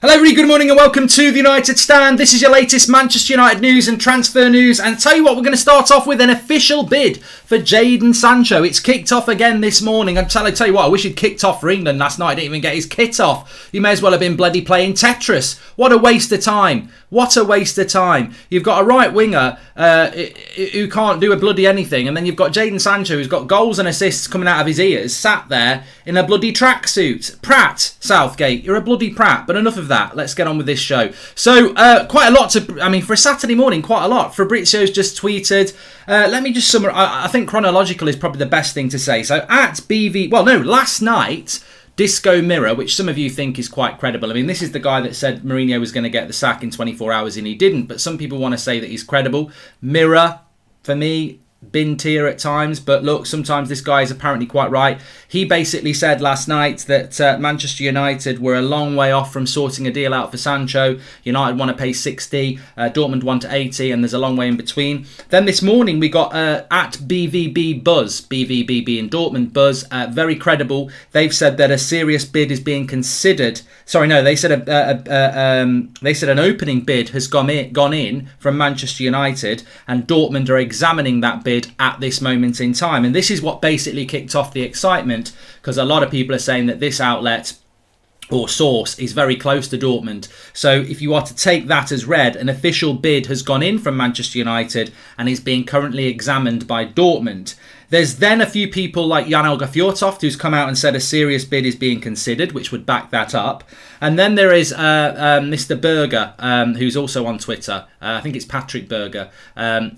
Hello everybody, good morning and welcome to the United Stand. This is your latest Manchester United news and transfer news. And tell you what, we're going to start off with an official bid for Jadon Sancho. It's kicked off again this morning. I tell you what, I wish he'd kicked off for England last night. He didn't even get his kit off. He may as well have been bloody playing Tetris. What a waste of time. What a waste of time. You've got a right winger who can't do a bloody anything. And then you've got Jadon Sancho who's got goals and assists coming out of his ears, sat there in a bloody tracksuit. Prat, Southgate, you're a bloody prat. But enough of that. Let's get on with this show. So, quite a lot for a Saturday morning, quite a lot. Fabrizio's just tweeted. Let me just summarize. I think chronological is probably the best thing to say. So, last night, Disco Mirror, which some of you think is quite credible. I mean, this is the guy that said Mourinho was going to get the sack in 24 hours and he didn't. But some people want to say that he's credible. Mirror, for me, bin tier at times, but look, sometimes this guy is apparently quite right. He basically said last night that Manchester United were a long way off from sorting a deal out for Sancho. United want to pay 60, Dortmund want 80, and there's a long way in between. Then this morning we got at BVB Buzz, BVBB in Dortmund Buzz, very credible. They've said that a serious bid is being considered. Sorry, no, they said an opening bid has gone in from Manchester United, and Dortmund are examining that bid at this moment in time. And this is what basically kicked off the excitement, because a lot of people are saying that this outlet or source is very close to Dortmund. So if you are to take that as read, an official bid has gone in from Manchester United and is being currently examined by Dortmund. There's then a few people like Jan Olga Fjortoft who's come out and said a serious bid is being considered, which would back that up. And then there is Mr. Berger, who's also on Twitter. I think it's Patrick Berger.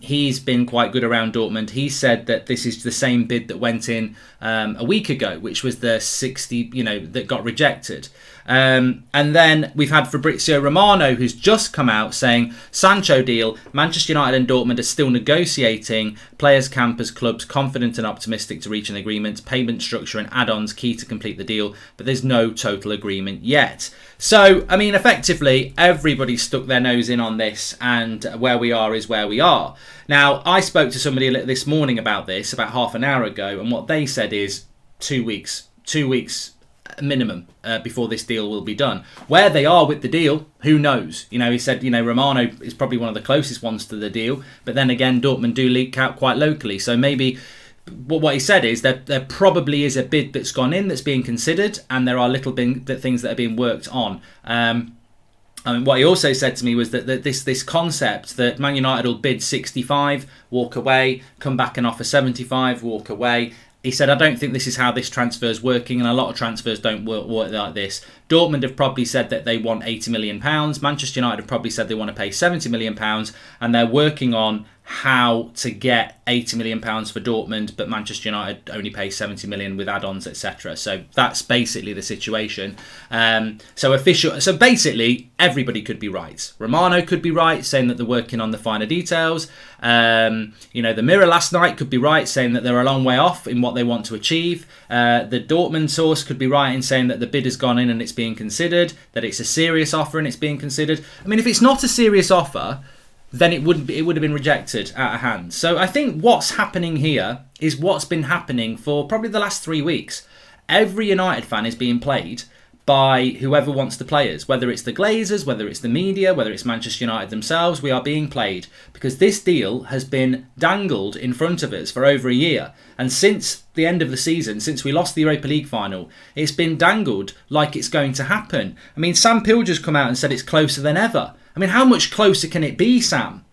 He's been quite good around Dortmund. He said that this is the same bid that went in a week ago, which was the 60, that got rejected. And then we've had Fabrizio Romano, who's just come out saying Sancho deal, Manchester United and Dortmund are still negotiating, players, campers, clubs confident and optimistic to reach an agreement, payment structure and add-ons key to complete the deal, but there's no total agreement yet. So, I mean, effectively, everybody stuck their nose in on this, and where we are is where we are. Now, I spoke to somebody this morning about this, about half an hour ago, and what they said is 2 weeks minimum before this deal will be done. Where they are with the deal, who knows? He said, Romano is probably one of the closest ones to the deal, but then again, Dortmund do leak out quite locally, so maybe what he said is that there probably is a bid that's gone in that's being considered, and there are little things that are being worked on. What he also said to me was that this concept that Man United will bid 65, walk away, come back and offer 75, walk away. He said, I don't think this is how this transfer is working, and a lot of transfers don't work like this. Dortmund have probably said that they want £80 million. Manchester United have probably said they want to pay £70 million, and they're working on how to get £80 million for Dortmund, but Manchester United only pay £70 million with add-ons, etc. So that's basically the situation. So basically, everybody could be right. Romano could be right, saying that they're working on the finer details. The Mirror last night could be right, saying that they're a long way off in what they want to achieve. The Dortmund source could be right in saying that the bid has gone in and it's being considered, that it's a serious offer and it's being considered. I mean, if it's not a serious offer, then it would have been rejected out of hand. So I think what's happening here is what's been happening for probably the last 3 weeks. Every United fan is being played by whoever wants the players, whether it's the Glazers, whether it's the media, whether it's Manchester United themselves. We are being played because this deal has been dangled in front of us for over a year. And since the end of the season, since we lost the Europa League final, it's been dangled like it's going to happen. I mean, Sam Pilger's come out and said it's closer than ever. I mean, how much closer can it be, Sam?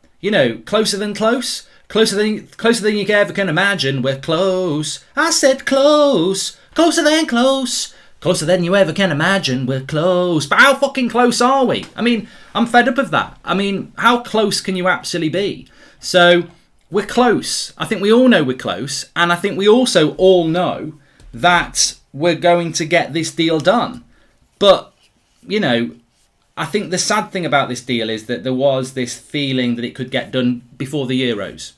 Closer than close? Closer than you ever can imagine. We're close. I said close. Closer than close. Closer than you ever can imagine. We're close. But how fucking close are we? I mean, I'm fed up of that. I mean, how close can you actually be? So, we're close. I think we all know we're close. And I think we also all know that we're going to get this deal done. But, I think the sad thing about this deal is that there was this feeling that it could get done before the Euros.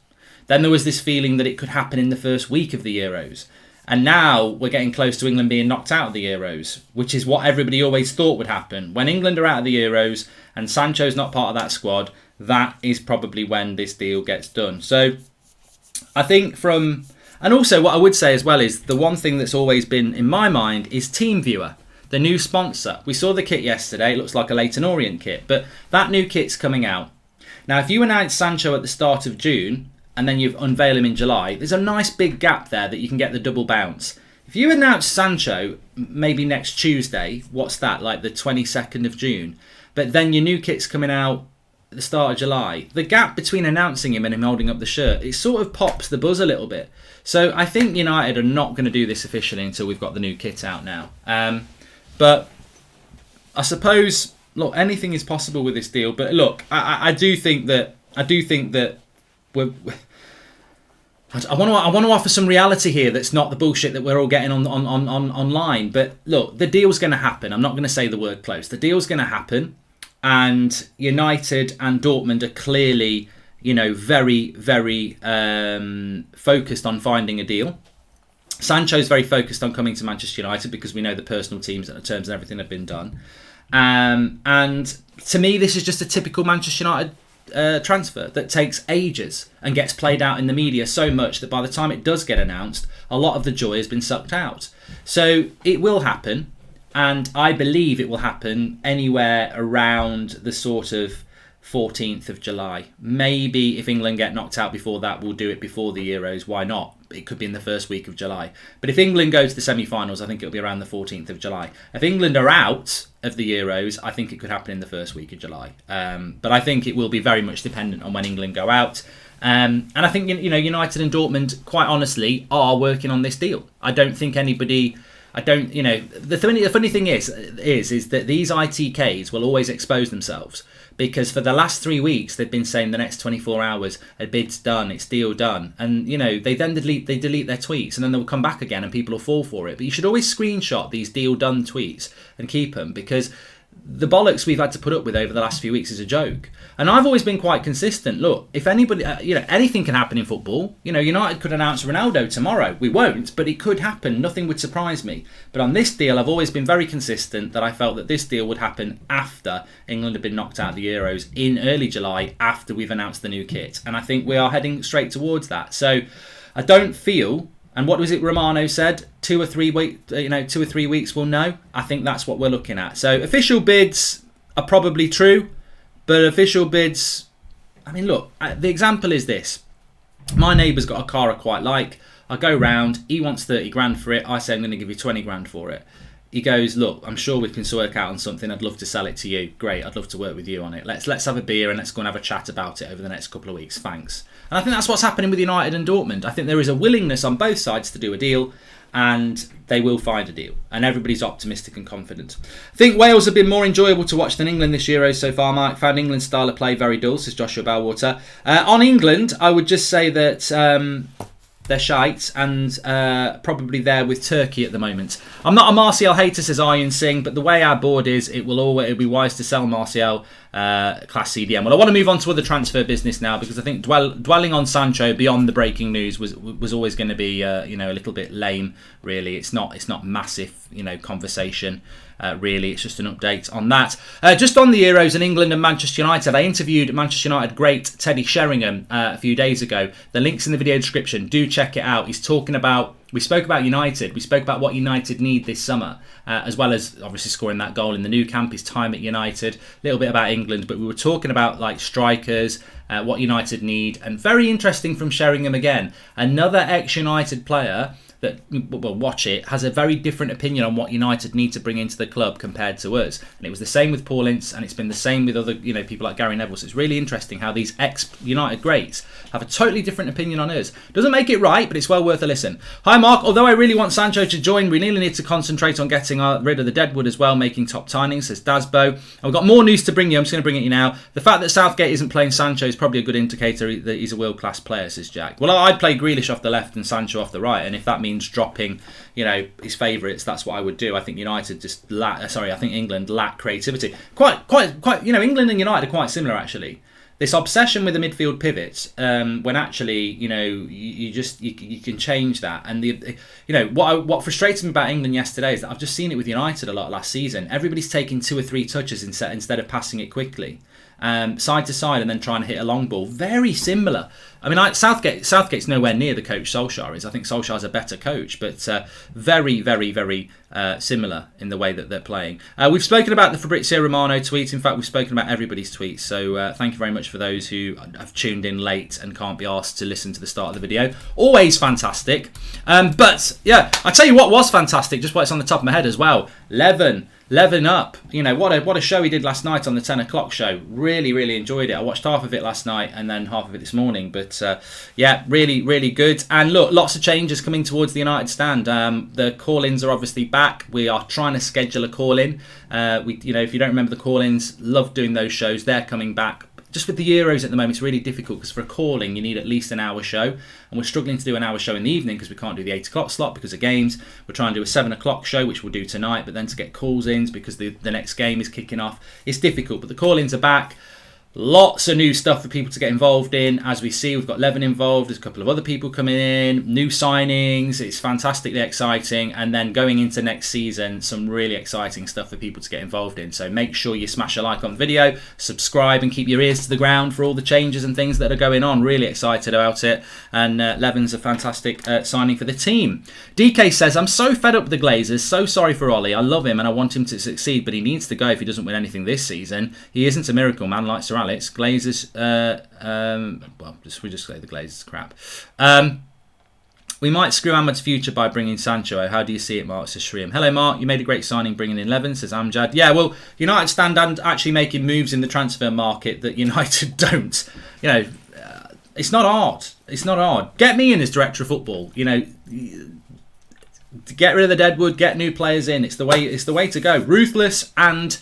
Then there was this feeling that it could happen in the first week of the Euros. And now we're getting close to England being knocked out of the Euros, which is what everybody always thought would happen. When England are out of the Euros and Sancho's not part of that squad, that is probably when this deal gets done. So I think and also what I would say as well is the one thing that's always been in my mind is TeamViewer. the new sponsor. We saw the kit yesterday. It looks like a Leyton Orient kit, but that new kit's coming out. Now, if you announce Sancho at the start of June and then you unveil him in July, there's a nice big gap there that you can get the double bounce. If you announce Sancho maybe next Tuesday, what's that, like the 22nd of June, but then your new kit's coming out at the start of July, the gap between announcing him and him holding up the shirt, it sort of pops the buzz a little bit. So I think United are not going to do this officially until we've got the new kit out now. But I suppose, look, anything is possible with this deal. But look, I do think that we're. I want to offer some reality here that's not the bullshit that we're all getting on online. But look, the deal's going to happen. I'm not going to say the word close. The deal's going to happen, and United and Dortmund are clearly, very, very focused on finding a deal. Sancho's very focused on coming to Manchester United because we know the personal terms and everything have been done. And to me, this is just a typical Manchester United transfer that takes ages and gets played out in the media so much that by the time it does get announced, a lot of the joy has been sucked out. So it will happen, and I believe it will happen anywhere around the sort of 14th of July. Maybe if England get knocked out before that, we'll do it before the Euros. Why not? It could be in the first week of July. But if England go to the semi-finals, I think it'll be around the 14th of July. If England are out of the Euros, I think it could happen in the first week of July. But I think it will be very much dependent on when England go out. And I think United and Dortmund, quite honestly, are working on this deal. I don't think anybody. The funny thing is that these ITKs will always expose themselves, because for the last 3 weeks they've been saying the next 24 hours a bid's done, it's deal done, and they then delete their tweets, and then they'll come back again and people will fall for it. But you should always screenshot these deal done tweets and keep them, because the bollocks we've had to put up with over the last few weeks is a joke. And I've always been quite consistent. Look, if anybody, anything can happen in football. United could announce Ronaldo tomorrow. We won't, but it could happen. Nothing would surprise me. But on this deal, I've always been very consistent that I felt that this deal would happen after England had been knocked out of the Euros in early July, after we've announced the new kit. And I think we are heading straight towards that. So I don't feel. And what was it Romano said? 2 or 3 weeks we'll know. I think that's what we're looking at. So official bids are probably true, but official bids, look, the example is this. My neighbour's got a car I quite like. I go round, he wants 30 grand for it. I say I'm going to give you 20 grand for it. He goes, look, I'm sure we can work out on something. I'd love to sell it to you. Great, I'd love to work with you on it. Let's have a beer and let's go and have a chat about it over the next couple of weeks. Thanks. And I think that's what's happening with United and Dortmund. I think there is a willingness on both sides to do a deal, and they will find a deal. And everybody's optimistic and confident. I think Wales have been more enjoyable to watch than England this Euro so far, Mark. Found England's style of play very dull, says Joshua Bellwater. On England, I would just say that they're shite, and probably there with Turkey at the moment. I'm not a Martial hater, says Ian Singh, but the way our board is, it'll be wise to sell Martial class CDM. Well, I want to move on to other transfer business now, because I think dwelling on Sancho beyond the breaking news was always going to be a little bit lame. Really, it's not massive conversation. Really, it's just an update on that. Just on the Euros in England and Manchester United, I interviewed Manchester United great Teddy Sheringham a few days ago. The link's in the video description. Do check it out. He's talking about. We spoke about United. We spoke about what United need this summer, as well as obviously scoring that goal in the new camp, his time at United, a little bit about England, but we were talking about like strikers, what United need, and very interesting from Sheringham again. Another ex-United player that, well, watch it, has a very different opinion on what United need to bring into the club compared to us. And it was the same with Paul Ince, and it's been the same with other people like Gary Neville. So it's really interesting how these ex-United greats have a totally different opinion on us. Doesn't make it right, but it's well worth a listen. Hi Mark, although I really want Sancho to join, we really need to concentrate on getting rid of the deadwood as well, making top signings, says Dasbo. And we've got more news to bring you. I'm just going to bring it you now. The fact that Southgate isn't playing Sancho is probably a good indicator that he's a world-class player, says Jack. Well, I'd play Grealish off the left and Sancho off the right, and if that means dropping his favourites, that's what I would do. I think I think England lack creativity. Quite. England and United are quite similar actually. This obsession with the midfield pivots, when actually you can change that. And what frustrated me about England yesterday is that I've just seen it with United a lot last season. Everybody's taking 2 or 3 touches instead of passing it quickly. side to side, and then trying to hit a long ball. Very similar. I mean, Southgate's nowhere near the coach Solskjaer is. I think Solskjaer's a better coach, but very, very, very similar in the way that they're playing. We've spoken about the Fabrizio Romano tweet. In fact, we've spoken about everybody's tweets. So thank you very much for those who have tuned in late and can't be asked to listen to the start of the video. Always fantastic. But yeah, I tell you what was fantastic, just while it's on the top of my head as well. Leven up. You know, what a show he did last night on the 10 o'clock show. Really, really enjoyed it. I watched half of it last night and then half of it this morning. But yeah, really, really good. And look, lots of changes coming towards the United stand. The call-ins are obviously back. We are trying to schedule a call-in. You know, if you don't remember the call-ins, love doing those shows. They're coming back. Just with the Euros at the moment, it's really difficult because for a calling, you need at least an hour show. And we're struggling to do an hour show in the evening because we can't do the 8 o'clock slot because of games. We're trying to do a 7 o'clock show, which we'll do tonight. But then to get calls in because the next game is kicking off, it's difficult. But the call-ins are back. Lots of new stuff for people to get involved in. As we see, we've got Leven involved. There's a couple of other people coming in. New signings. It's fantastically exciting. And then going into next season, some really exciting stuff for people to get involved in. So make sure you smash a like on the video, subscribe and keep your ears to the ground for all the changes and things that are going on. Really excited about it. And Leven's a fantastic signing for the team. DK says, I'm so fed up with the Glazers. So sorry for Ollie. I love him and I want him to succeed, but he needs to go if he doesn't win anything this season. He isn't a miracle man like Sir Alex. Glazers, well, we just say the Glazers crap. We might screw Ahmed's future by bringing Sancho. How do you see it, Mark? Says Shreem. Hello, Mark. You made a great signing bringing in Leven, says Amjad. Yeah, well, United stand and actually making moves in the transfer market that United don't. You know, it's not hard. It's not hard. Get me in as director of football. You know, get rid of the deadwood, get new players in. It's the way to go. Ruthless and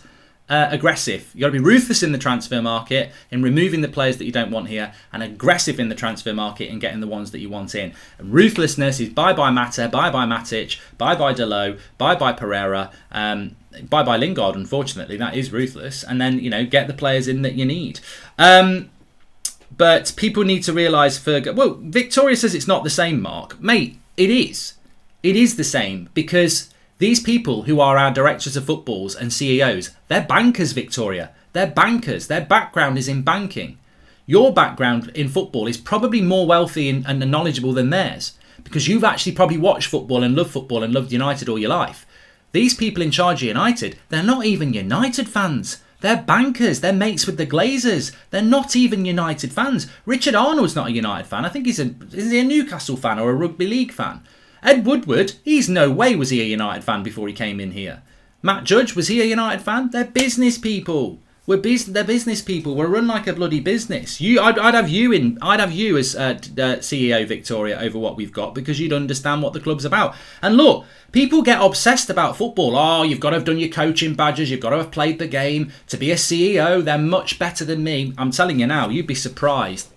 aggressive. You've got to be ruthless in the transfer market in removing the players that you don't want here, and aggressive in the transfer market in getting the ones that you want in. And ruthlessness is bye-bye Mata, bye-bye Matic, bye-bye Delo, bye-bye Pereira, bye-bye Lingard, unfortunately. That is ruthless. And then, you know, get the players in that you need. But people need to realise, well, Victoria says it's not the same, Mark. Mate, it is. It is the same because these people who are our directors of footballs and CEOs, they're bankers, Victoria. They're bankers. Their background is in banking. Your background in football is probably more wealthy and knowledgeable than theirs because you've actually probably watched football and loved United all your life. These people in charge of United, they're not even United fans. They're bankers. They're mates with the Glazers. They're not even United fans. Richard Arnold's not a United fan. I think is he a Newcastle fan or a rugby league fan? Ed Woodward, he's no way was he a United fan before he came in here. Matt Judge, was he a United fan? They're business people. They're business people. We're run like a bloody business. I'd have you as CEO, Victoria, over what we've got because you'd understand what the club's about. And look, people get obsessed about football. Oh, you've got to have done your coaching badges. You've got to have played the game. To be a CEO, they're much better than me. I'm telling you now, you'd be surprised.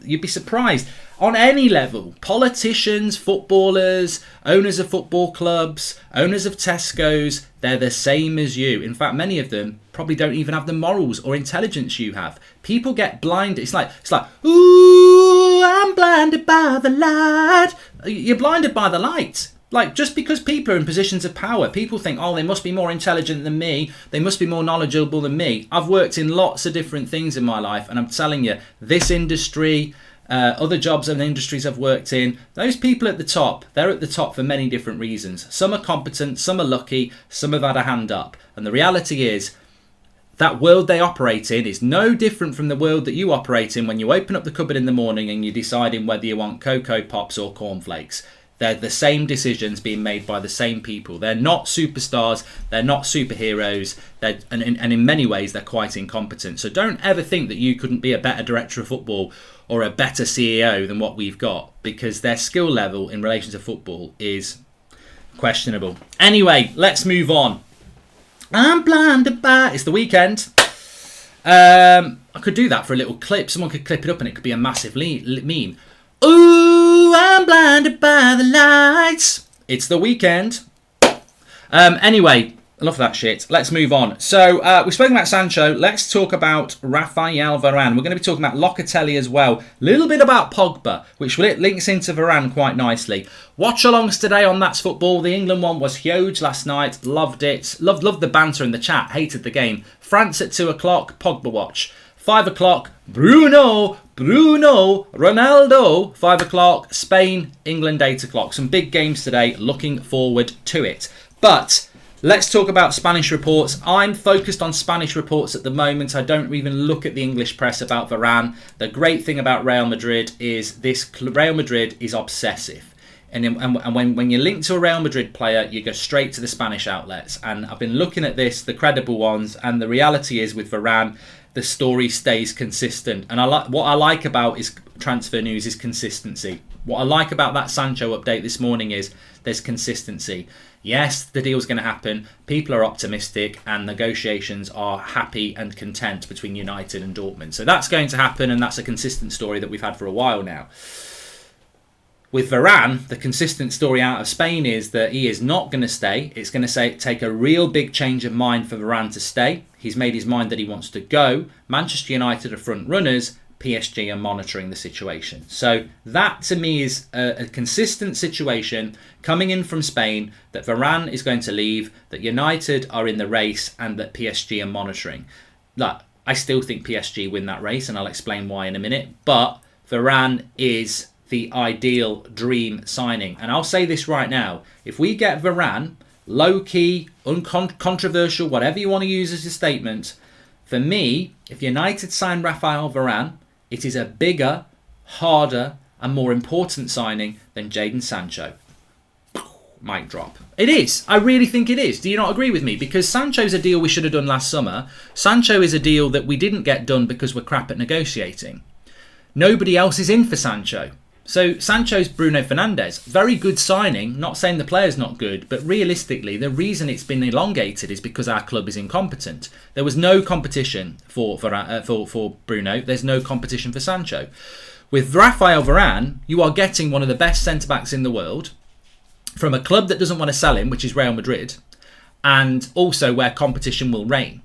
You'd be surprised. On any level, politicians, footballers, owners of football clubs, owners of Tesco's, they're the same as you. In fact, many of them probably don't even have the morals or intelligence you have. People get blinded. It's like, ooh, I'm blinded by the light. You're blinded by the light. Like, just because people are in positions of power, people think, oh, they must be more intelligent than me. They must be more knowledgeable than me. I've worked in lots of different things in my life, and I'm telling you, this industry, other jobs and industries I've worked in, those people at the top, they're at the top for many different reasons. Some are competent, some are lucky, some have had a hand up. And the reality is, that world they operate in is no different from the world that you operate in when you open up the cupboard in the morning and you're deciding whether you want Cocoa Pops or cornflakes. They're the same decisions being made by the same people. They're not superstars. They're not superheroes. And in many ways, they're quite incompetent. So don't ever think that you couldn't be a better director of football or a better CEO than what we've got, because their skill level in relation to football is questionable. Anyway, let's move on. I'm blinded by... It's the weekend. I could do that for a little clip. Someone could clip it up and it could be a massive meme. Ooh, I'm blinded by the lights. It's the weekend. Anyway, enough of that shit. Let's move on. So, we've spoken about Sancho. Let's talk about Raphael Varane. We're going to be talking about Locatelli as well. A little bit about Pogba, which links into Varane quite nicely. Watch-alongs today on That's Football. The England one was huge last night. Loved it. Loved the banter in the chat. Hated the game. France at 2 o'clock. Pogba watch. 5 o'clock, Bruno, Ronaldo. 5 o'clock, Spain, England, 8 o'clock. Some big games today. Looking forward to it. But let's talk about Spanish reports. I'm focused on Spanish reports at the moment. I don't even look at the English press about Varane. The great thing about Real Madrid is Real Madrid is obsessive. And when you're linked to a Real Madrid player, you go straight to the Spanish outlets. And I've been looking at this, the credible ones, and the reality is with Varane, the story stays consistent. And what I like about is transfer news is consistency. What I like about that Sancho update this morning is there's consistency. Yes, the deal's going to happen. People are optimistic and negotiations are happy and content between United and Dortmund. So that's going to happen, and that's a consistent story that we've had for a while now. With Varane, the consistent story out of Spain is that he is not going to stay. It's going to take a real big change of mind for Varane to stay. He's made his mind that he wants to go. Manchester United are front runners. PSG are monitoring the situation. So that to me is a consistent situation coming in from Spain, that Varane is going to leave, that United are in the race, and that PSG are monitoring. Look, I still think PSG win that race, and I'll explain why in a minute. But Varane is the ideal dream signing. And I'll say this right now. If we get Varane, low-key, uncontroversial, whatever you want to use as a statement, for me, if United sign Rafael Varane, it is a bigger, harder, and more important signing than Jadon Sancho. Mic drop. It is. I really think it is. Do you not agree with me? Because Sancho's a deal we should have done last summer. Sancho is a deal that we didn't get done because we're crap at negotiating. Nobody else is in for Sancho. So Sancho's Bruno Fernandes. Very good signing. Not saying the player's not good, but realistically, the reason it's been elongated is because our club is incompetent. There was no competition for Bruno. There's no competition for Sancho. With Rafael Varane, you are getting one of the best centre-backs in the world from a club that doesn't want to sell him, which is Real Madrid, and also where competition will reign.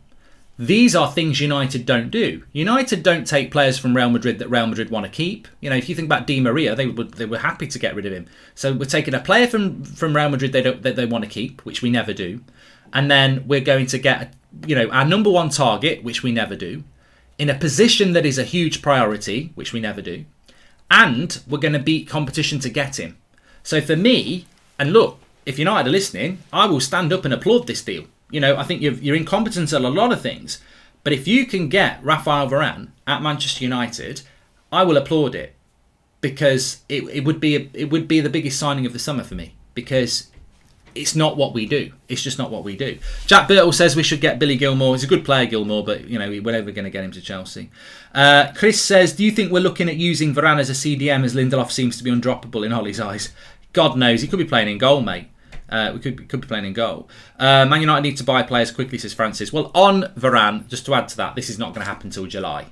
These are things United don't do. United don't take players from Real Madrid that Real Madrid want to keep. You know, if you think about Di Maria, they were happy to get rid of him. So we're taking a player from Real Madrid that they want to keep, which we never do, and then we're going to get our number one target, which we never do, in a position that is a huge priority, which we never do, and we're going to beat competition to get him. So for me, and look, if United are listening, I will stand up and applaud this deal. I think you're incompetent at a lot of things. But if you can get Rafael Varane at Manchester United, I will applaud it. Because it would be the biggest signing of the summer for me. Because it's not what we do. It's just not what we do. Jack Birtle says we should get Billy Gilmore. He's a good player, Gilmore, but we're never going to get him to Chelsea. Chris says, do you think we're looking at using Varane as a CDM as Lindelof seems to be undroppable in Ollie's eyes? God knows. He could be playing in goal, mate. We could be playing in goal. Man United need to buy players quickly, says Francis. Well, on Varane, just to add to that, this is not going to happen till July.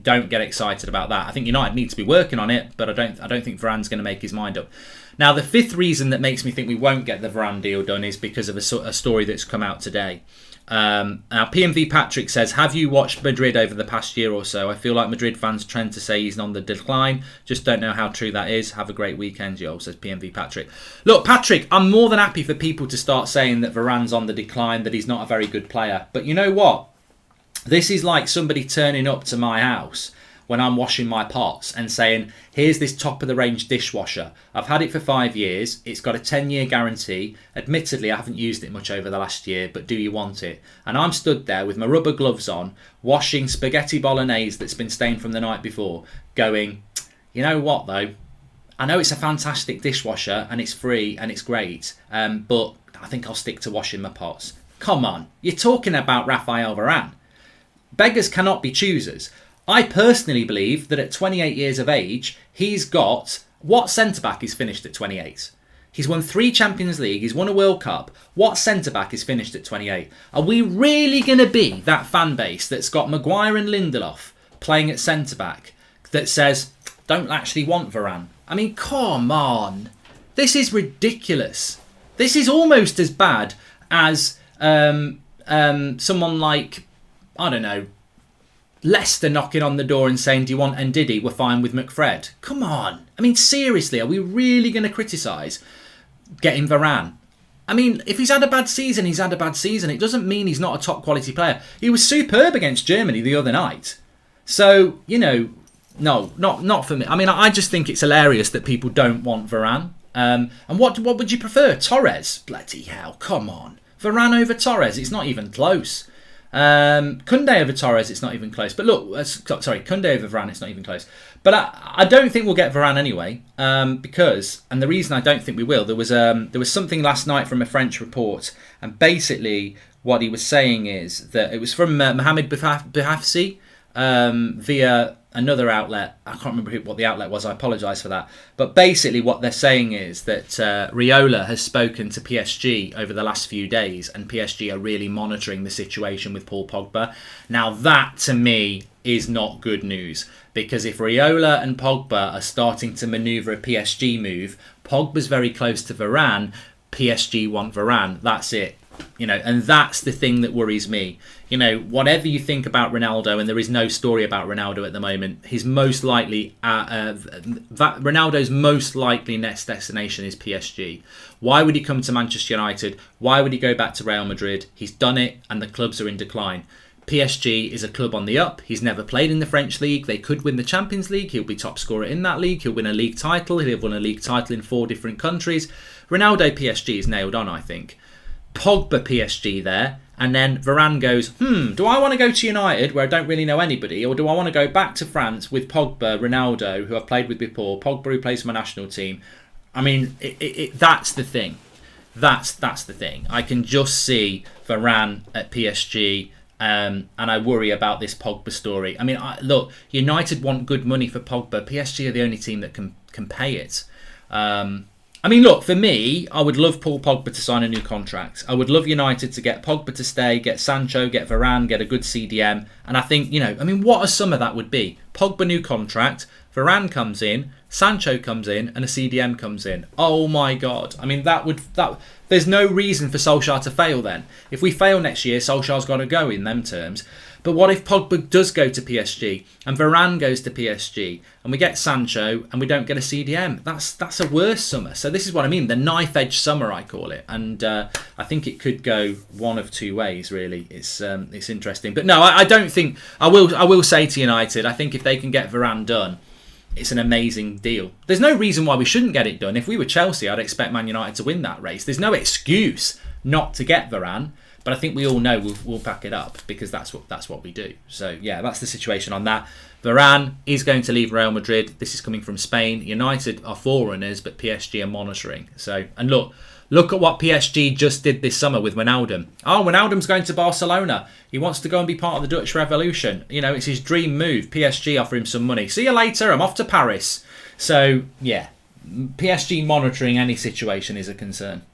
Don't get excited about that. I think United need to be working on it, but I don't think Varane's going to make his mind up. Now, the fifth reason that makes me think we won't get the Varane deal done is because of a story that's come out today. Now, PMV Patrick says, have you watched Madrid over the past year or so? I feel like Madrid fans trend to say he's on the decline. Just don't know how true that is. Have a great weekend, yo, says PMV Patrick. Look, Patrick, I'm more than happy for people to start saying that Varane's on the decline, that he's not a very good player. But you know what? This is like somebody turning up to my house when I'm washing my pots and saying, here's this top-of-the-range dishwasher. I've had it for 5 years. It's got a 10-year guarantee. Admittedly, I haven't used it much over the last year, but do you want it? And I'm stood there with my rubber gloves on, washing spaghetti bolognese that's been stained from the night before, going, you know what, though? I know it's a fantastic dishwasher, and it's free, and it's great, but I think I'll stick to washing my pots. Come on. You're talking about Rafael Varane. Beggars cannot be choosers. I personally believe that at 28 years of age, he's got... What centre-back is finished at 28? He's won 3 Champions League, he's won a World Cup. What centre-back is finished at 28? Are we really going to be that fan base that's got Maguire and Lindelof playing at centre-back that says, don't actually want Varane? I mean, come on. This is ridiculous. This is almost as bad as someone like, I don't know, Leicester knocking on the door and saying, do you want Ndidi? We're fine with McFred. Come on. I mean, seriously, are we really going to criticise getting Varane? I mean, if he's had a bad season, he's had a bad season. It doesn't mean he's not a top quality player. He was superb against Germany the other night. So, no, not for me. I mean, I just think it's hilarious that people don't want Varane. And what would you prefer? Torres? Bloody hell, come on. Varane over Torres, it's not even close. Koundé over Torres, it's not even close. But look, Koundé over Varane, it's not even close. But I don't think we'll get Varane anyway, because, and the reason I don't think we will, there was something last night from a French report, and basically what he was saying is that it was from Mohamed Bouhafsi via another outlet. I can't remember what the outlet was. I apologise for that. But basically what they're saying is that Raiola has spoken to PSG over the last few days, and PSG are really monitoring the situation with Paul Pogba. Now that, to me, is not good news. Because if Raiola and Pogba are starting to manoeuvre a PSG move, Pogba's very close to Varane, PSG want Varane. That's it. And that's the thing that worries me. Whatever you think about Ronaldo, and there is no story about Ronaldo at the moment, his most likely, Ronaldo's most likely next destination is PSG. Why would he come to Manchester United? Why would he go back to Real Madrid? He's done it, and the clubs are in decline. PSG is a club on the up. He's never played in the French league. They could win the Champions League. He'll be top scorer in that league. He'll win a league title. He'll have won a league title in 4 different countries. Ronaldo PSG is nailed on, I think. Pogba PSG there, and then Varane goes, do I want to go to United where I don't really know anybody, or do I want to go back to France with Pogba, Ronaldo, who I've played with before, Pogba who plays for my national team? I mean, that's the thing. That's the thing. I can just see Varane at PSG, and I worry about this Pogba story. I mean, look, United want good money for Pogba. PSG are the only team that can pay it. I mean, look, for me, I would love Paul Pogba to sign a new contract. I would love United to get Pogba to stay, get Sancho, get Varane, get a good CDM. And I think, what a summer that would be. Pogba new contract, Varane comes in, Sancho comes in, and a CDM comes in. Oh my God. I mean, there's no reason for Solskjaer to fail then. If we fail next year, Solskjaer's got to go in them terms. But what if Pogba does go to PSG and Varane goes to PSG and we get Sancho and we don't get a CDM? That's a worse summer. So this is what I mean, the knife-edge summer, I call it. And I think it could go one of two ways, really. It's interesting. But no, I don't think... I will say to United, I think if they can get Varane done, it's an amazing deal. There's no reason why we shouldn't get it done. If we were Chelsea, I'd expect Man United to win that race. There's no excuse not to get Varane. But I think we all know we'll pack it up because that's what we do. So yeah, that's the situation on that. Varane is going to leave Real Madrid. This is coming from Spain. United are forerunners, but PSG are monitoring. So, and look at what PSG just did this summer with Wijnaldum. Oh, Wijnaldum's going to Barcelona. He wants to go and be part of the Dutch Revolution. It's his dream move. PSG offer him some money. See you later. I'm off to Paris. So yeah, PSG monitoring any situation is a concern.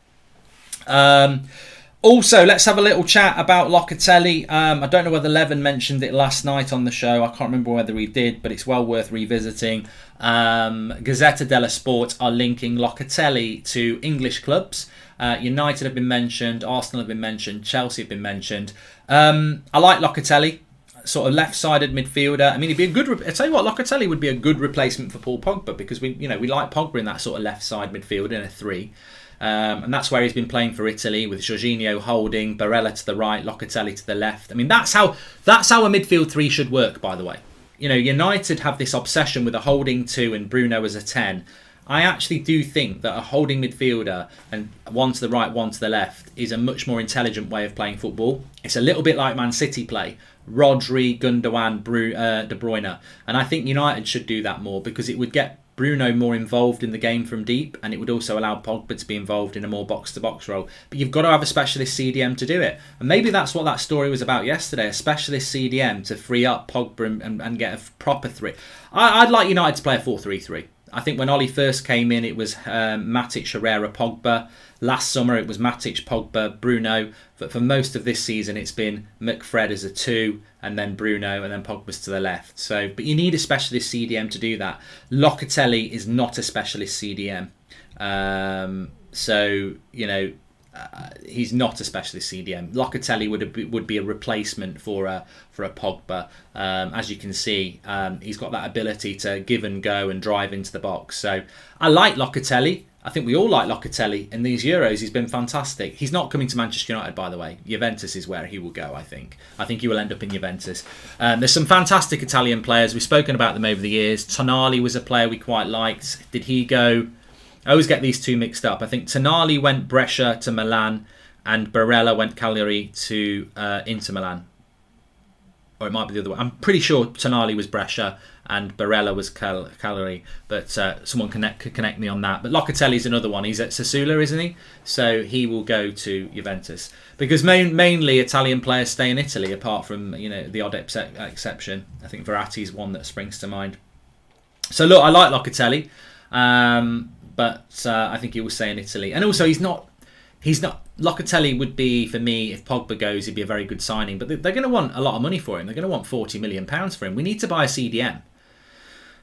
Also, let's have a little chat about Locatelli. I don't know whether Levin mentioned it last night on the show. I can't remember whether he did, but it's well worth revisiting. Gazzetta dello Sport are linking Locatelli to English clubs. United have been mentioned, Arsenal have been mentioned, Chelsea have been mentioned. I like Locatelli, sort of left-sided midfielder. I mean, he'd be a good. I tell you what, Locatelli would be a good replacement for Paul Pogba because we like Pogba in that sort of left-side midfield in a 3. And that's where he's been playing for Italy with Jorginho holding, Barella to the right, Locatelli to the left. I mean, that's how a midfield 3 should work, by the way. United have this obsession with a holding 2 and Bruno as a 10. I actually do think that a holding midfielder and one to the right, one to the left is a much more intelligent way of playing football. It's a little bit like Man City play. Rodri, Gundogan, De Bruyne. And I think United should do that more because it would get Bruno more involved in the game from deep, and it would also allow Pogba to be involved in a more box-to-box role. But you've got to have a specialist CDM to do it. And maybe that's what that story was about yesterday, a specialist CDM to free up Pogba and get a proper 3. I'd like United to play a 4-3-3. I think when Ollie first came in, it was Matic, Herrera, Pogba. Last summer, it was Matic, Pogba, Bruno. But for most of this season, it's been McFred as a 2, and then Bruno, and then Pogba's to the left. But you need a specialist CDM to do that. Locatelli is not a specialist CDM. He's not a specialist CDM. Locatelli would be a replacement for a Pogba. As you can see, he's got that ability to give and go and drive into the box. So I like Locatelli. I think we all like Locatelli in these Euros. He's been fantastic. He's not coming to Manchester United, by the way. Juventus is where he will go, I think. I think he will end up in Juventus. There's some fantastic Italian players. We've spoken about them over the years. Tonali was a player we quite liked. Did he go? I always get these two mixed up. I think Tonali went Brescia to Milan and Barella went Cagliari to Inter Milan. Or it might be the other way. I'm pretty sure Tonali was Brescia and Barella was Cagliari, but someone could connect me on that. But Locatelli's another one. He's at Sassuolo, isn't he? So he will go to Juventus because mainly Italian players stay in Italy, apart from the odd exception. I think Verratti's one that springs to mind. So look, I like Locatelli, but I think he will stay in Italy, and also he's not. Locatelli would be, for me, if Pogba goes, he'd be a very good signing. But they're going to want a lot of money for him. They're going to want £40 million for him. We need to buy a CDM.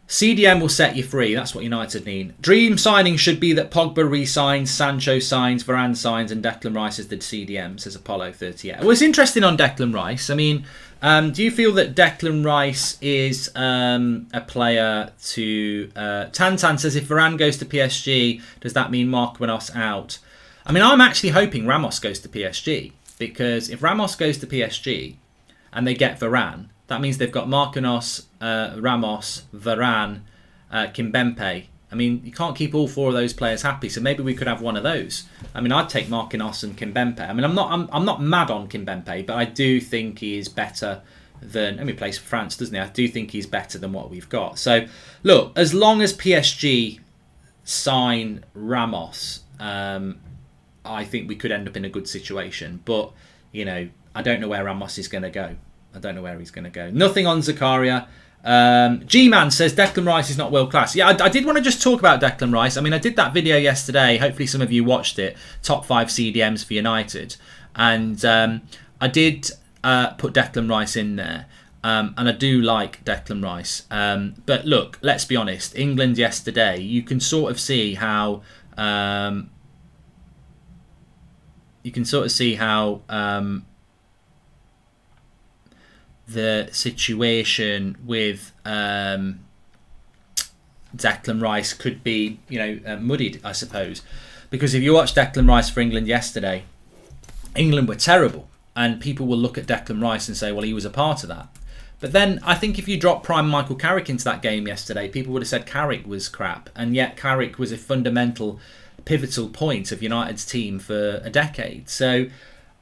CDM will set you free. That's what United need. Dream signing should be that Pogba re-signs, Sancho signs, Varane signs, and Declan Rice is the CDM, says Apollo 38. Well, it's interesting on Declan Rice. I mean, do you feel that Declan Rice is a player to... Tantan says, if Varane goes to PSG, does that mean Marquinhos out? I mean, I'm actually hoping Ramos goes to PSG, because if Ramos goes to PSG and they get Varane, that means they've got Marquinhos, Ramos, Varane, Kimpembe. I mean, you can't keep all four of those players happy, so maybe we could have one of those. I mean, I'd take Marquinhos and Kimpembe. I mean, I'm not mad on Kimpembe, but I do think he is better than... I mean, he plays for France, doesn't he? I do think he's better than what we've got. So, look, as long as PSG sign Ramos... I think we could end up in a good situation. But, I don't know where Ramos is going to go. I don't know where he's going to go. Nothing on Zakaria. G-Man says Declan Rice is not world class. Yeah, I did want to just talk about Declan Rice. I mean, I did that video yesterday. Hopefully some of you watched it. Top 5 CDMs for United. And I did put Declan Rice in there. And I do like Declan Rice. But look, let's be honest. England yesterday, you can sort of see how... the situation with Declan Rice could be, muddied, I suppose. Because if you watch Declan Rice for England yesterday, England were terrible. And people will look at Declan Rice and say, well, he was a part of that. But then I think if you drop prime Michael Carrick into that game yesterday, people would have said Carrick was crap. And yet Carrick was a fundamental... pivotal point of United's team for a decade. So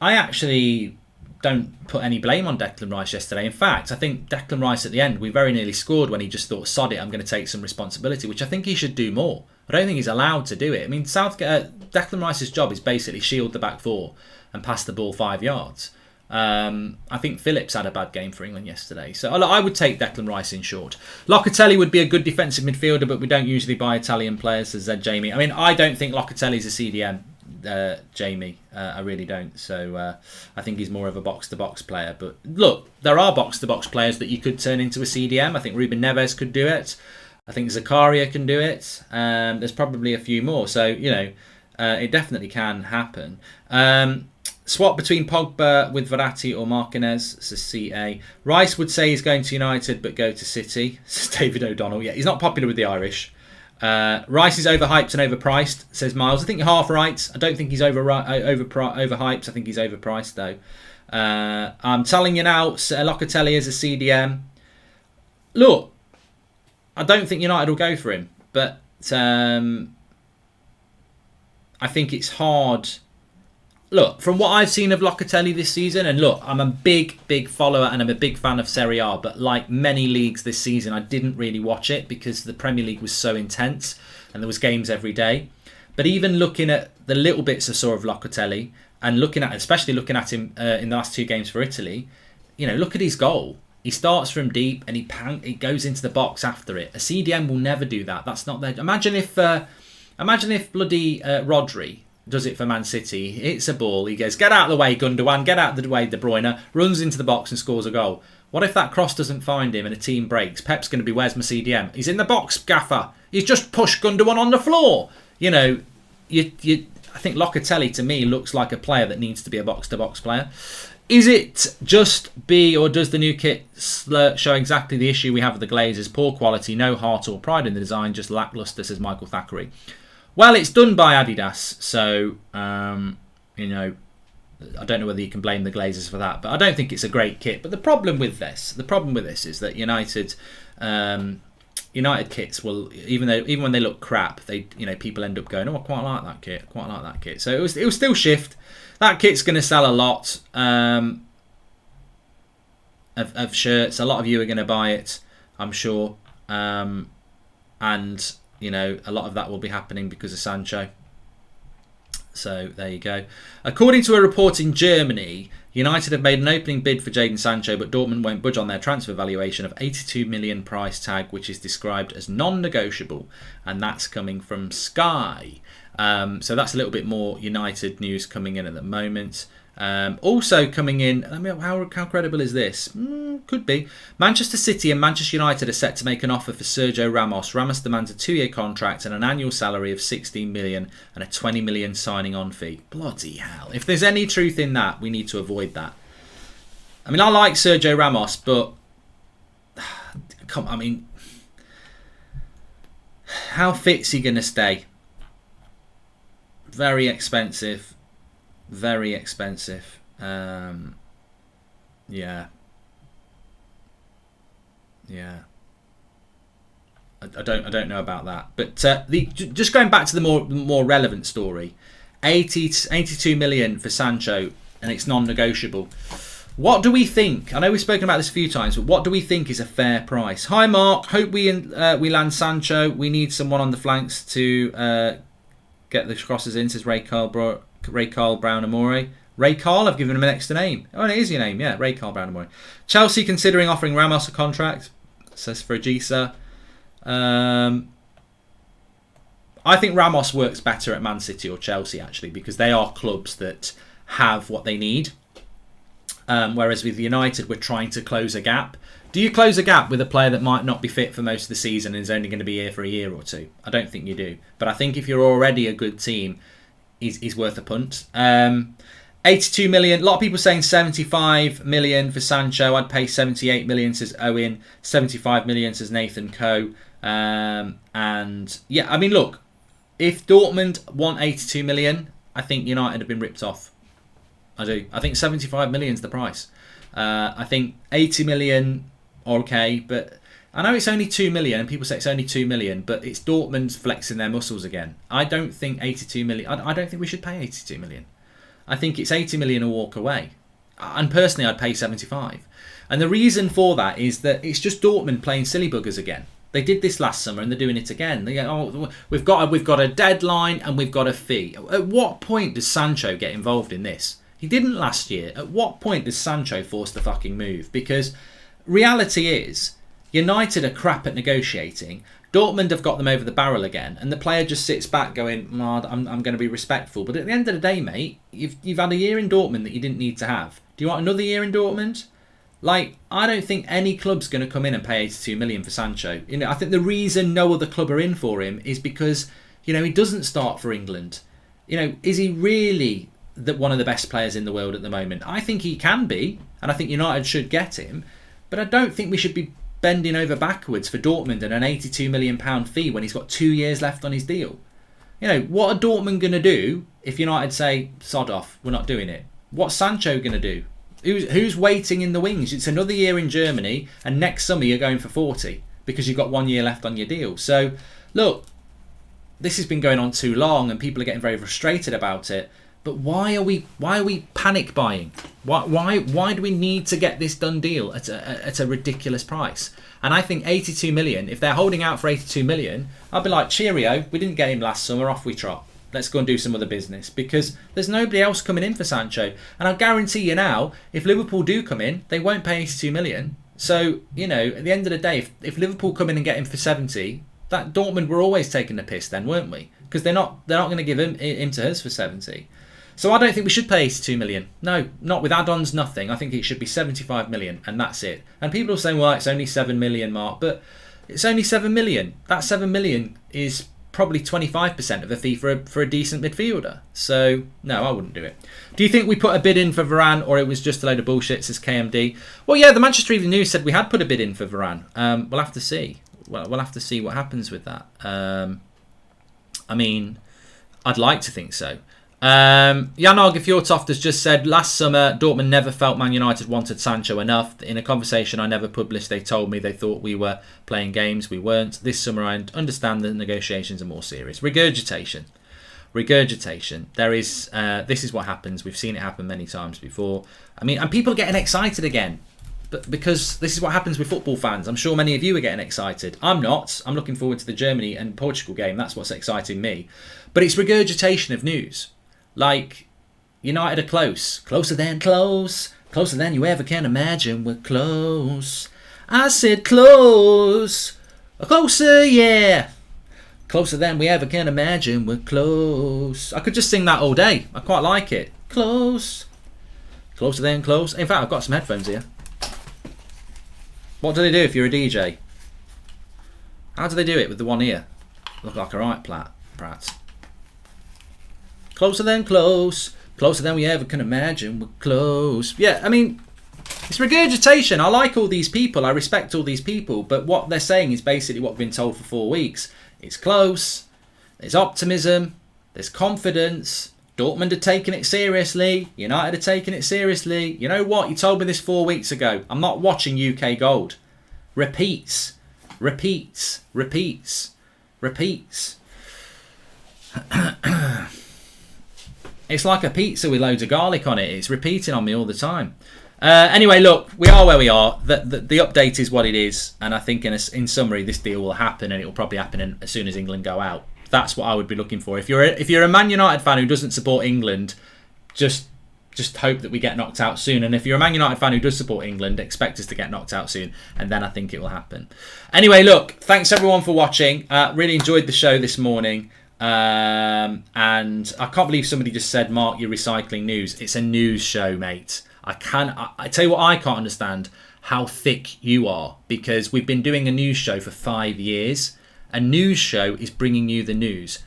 I actually don't put any blame on Declan Rice yesterday. In fact, I think Declan Rice at the end, we very nearly scored when he just thought, sod it, I'm going to take some responsibility, which I think he should do more. I don't think he's allowed to do it. I mean, Declan Rice's job is basically shield the back four and pass the ball 5 yards. I think Phillips had a bad game for England yesterday. So I would take Declan Rice in short. Locatelli would be a good defensive midfielder, but we don't usually buy Italian players, says Jamie. I mean, I don't think Locatelli's a CDM, Jamie. I really don't. So I think he's more of a box-to-box player. But look, there are box-to-box players that you could turn into a CDM. I think Ruben Neves could do it. I think Zakaria can do it. There's probably a few more. So, it definitely can happen. Swap between Pogba with Verratti or Marquinhos, says CA. Rice would say he's going to United but go to City, says David O'Donnell. Yeah, he's not popular with the Irish. Rice is overhyped and overpriced, says Miles. I think you're half right. I don't think he's overhyped. I think he's overpriced, though. I'm telling you now, Locatelli is a CDM. Look, I don't think United will go for him, but I think it's hard... Look, from what I've seen of Locatelli this season, and look, I'm a big follower and I'm a big fan of Serie A, but like many leagues this season, I didn't really watch it because the Premier League was so intense and there was games every day. But even looking at the little bits I saw of Locatelli and especially looking at him in the last 2 games for Italy, look at his goal. He starts from deep and he goes into the box after it. A CDM will never do that. That's not there. Imagine if bloody Rodri does it for Man City. He hits a ball. He goes, get out of the way, Gundogan. Get out of the way, De Bruyne. Runs into the box and scores a goal. What if that cross doesn't find him and a team breaks? Pep's going to be, where's my CDM? He's in the box, gaffer. He's just pushed Gundogan on the floor. I think Locatelli, to me, looks like a player that needs to be a box-to-box player. Is it just B, or does the new kit show exactly the issue we have with the Glazers? Poor quality, no heart or pride in the design, just lacklustre, says Michael Thackeray. Well, it's done by Adidas, so you know, I don't know whether you can blame the Glazers for that, but I don't think it's a great kit. But the problem with this is that United kits will, even when they look crap, people end up going, oh, I quite like that kit. So it will still shift. That kit's going to sell a lot of shirts. A lot of you are going to buy it, I'm sure, and a lot of that will be happening because of Sancho. So there you go. According to a report in Germany, United have made an opening bid for Jadon Sancho, but Dortmund won't budge on their transfer valuation of 82 million price tag, which is described as non-negotiable, and that's coming from Sky. So that's a little bit more United news coming in at the moment. Also coming in, how credible is this? Could be. Manchester City and Manchester United are set to make an offer for Sergio Ramos. Ramos demands a 2-year contract and an annual salary of 16 million and a 20 million signing on fee. Bloody hell. If there's any truth in that, we need to avoid that. I mean, I like Sergio Ramos, but how fit's he going to stay? Very expensive. Very expensive. Yeah. I don't know about that. But just going back to the more relevant story, 82 million for Sancho, and it's non-negotiable. What do we think? I know we've spoken about this a few times, but what do we think is a fair price? Hi Mark, hope we land Sancho. We need someone on the flanks to get the crosses in, says Ray Carl Brown Amore. Ray Carl, I've given him an extra name. Oh, it is your name, yeah. Ray Carl Brown Amore. Chelsea considering offering Ramos a contract, says Fergisa. I think Ramos works better at Man City or Chelsea, actually, because they are clubs that have what they need. Whereas with United, we're trying to close a gap. Do you close a gap with a player that might not be fit for most of the season and is only going to be here for a year or two? I don't think you do. But I think if you're already a good team, he's worth a punt. 82 million. A lot of people saying 75 million for Sancho. I'd pay 78 million, says Owen. 75 million, says Nathan Coe. And yeah, I mean, look, if Dortmund want 82 million, I think United have been ripped off. I do. I think 75 million is the price. I think 80 million, okay, but I know it's only 2 million, and people say it's only 2 million, but it's Dortmund flexing their muscles again. I don't think 82 million. I don't think we should pay 82 million. I think it's 80 million or walk away. And personally, I'd pay 75. And the reason for that is that it's just Dortmund playing silly buggers again. They did this last summer, and they're doing it again. They go, oh, we've got a deadline and we've got a fee. At what point does Sancho get involved in this? He didn't last year. At what point does Sancho force the fucking move? Because reality is, United are crap at negotiating. Dortmund have got them over the barrel again, and the player just sits back going, I'm going to be respectful. But at the end of the day, mate, you've had a year in Dortmund that you didn't need to have. Do you want another year in Dortmund? Like, I don't think any club's going to come in and pay 82 million for Sancho. I think the reason no other club are in for him is because, he doesn't start for England. Is he really one of the best players in the world at the moment? I think he can be, and I think United should get him. But I don't think we should be bending over backwards for Dortmund and an £82 million fee when he's got 2 years left on his deal. What are Dortmund going to do if United say, sod off, we're not doing it? What's Sancho going to do? Who's waiting in the wings? It's another year in Germany, and next summer you're going for 40 because you've got 1 year left on your deal. So, look, this has been going on too long, and people are getting very frustrated about it. But why are we panic buying? Why do we need to get this done deal at a ridiculous price? And I think 82 million, if they're holding out for 82 million, I'd be like, cheerio, we didn't get him last summer, off we trot. Let's go and do some other business, because there's nobody else coming in for Sancho. And I guarantee you now, if Liverpool do come in, they won't pay 82 million. So, at the end of the day, if Liverpool come in and get him for 70, that Dortmund were always taking the piss then, weren't we? Because they're not going to give him to us for 70. So I don't think we should pay 82 million. No, not with add-ons, nothing. I think it should be 75 million, and that's it. And people are saying, well, it's only 7 million, Mark, but it's only 7 million. That 7 million is probably 25% of a fee for a decent midfielder. So, no, I wouldn't do it. Do you think we put a bid in for Varane, or it was just a load of bullshit, says KMD? Well, yeah, the Manchester Evening News said we had put a bid in for Varane. We'll have to see. We'll have to see what happens with that. I mean, I'd like to think so. Janog Fjortoft has just said, last summer, Dortmund never felt Man United wanted Sancho enough. In a conversation I never published, they told me they thought we were playing games. We weren't. This summer, I understand the negotiations are more serious. Regurgitation. There is, this is what happens. We've seen it happen many times before. I mean, and people are getting excited again. But because this is what happens with football fans. I'm sure many of you are getting excited. I'm not. I'm looking forward to the Germany and Portugal game. That's what's exciting me. But it's regurgitation of news. Like, United are close. Closer than close. Closer than you ever can imagine. We're close. I said close. Closer, yeah. Closer than we ever can imagine. We're close. I could just sing that all day. I quite like it. Close. Closer than close. In fact, I've got some headphones here. What do they do if you're a DJ? How do they do it with the one ear? Look like a right Pratt. Closer than close. Closer than we ever can imagine. We're close. Yeah, I mean, it's regurgitation. I like all these people. I respect all these people. But what they're saying is basically what we've been told for 4 weeks. It's close. There's optimism. There's confidence. Dortmund are taking it seriously. United are taking it seriously. You know what? You told me this 4 weeks ago. I'm not watching UK Gold. Repeats. It's like a pizza with loads of garlic on it. It's repeating on me all the time. Anyway, look, we are where we are. The update is what it is. And I think in summary, this deal will happen, and it will probably happen as soon as England go out. That's what I would be looking for. If you're a Man United fan who doesn't support England, just hope that we get knocked out soon. And if you're a Man United fan who does support England, expect us to get knocked out soon. And then I think it will happen. Anyway, look, thanks everyone for watching. Really enjoyed the show this morning. And I can't believe somebody just said, Mark, you're recycling news. It's a news show, mate. I tell you what, I can't understand how thick you are, because we've been doing a news show for 5 years. A news show is bringing you the news.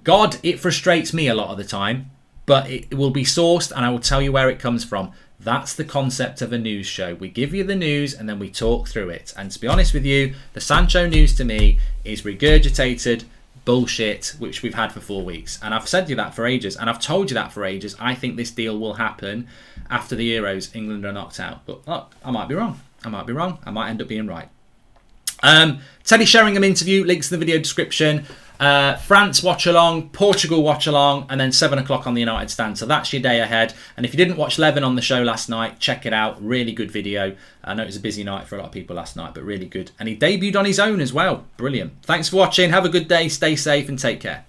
God, it frustrates me a lot of the time, but it will be sourced and I will tell you where it comes from. That's the concept of a news show. We give you the news and then we talk through it. And to be honest with you, the Sancho news to me is regurgitated bullshit, which we've had for 4 weeks. And I've said you that for ages, and I've told you that for ages. I think this deal will happen after the Euros. England are knocked out. But look, I might be wrong. I might end up being right. Teddy Sheringham interview, links in the video description. France watch along, Portugal watch along, and then 7 o'clock on the United stand. So that's your day ahead. And if you didn't watch Levin on the show last night, check it out. Really good video. I know it was a busy night for a lot of people last night, but really good. And he debuted on his own as well. Brilliant. Thanks for watching. Have a good day. Stay safe and take care.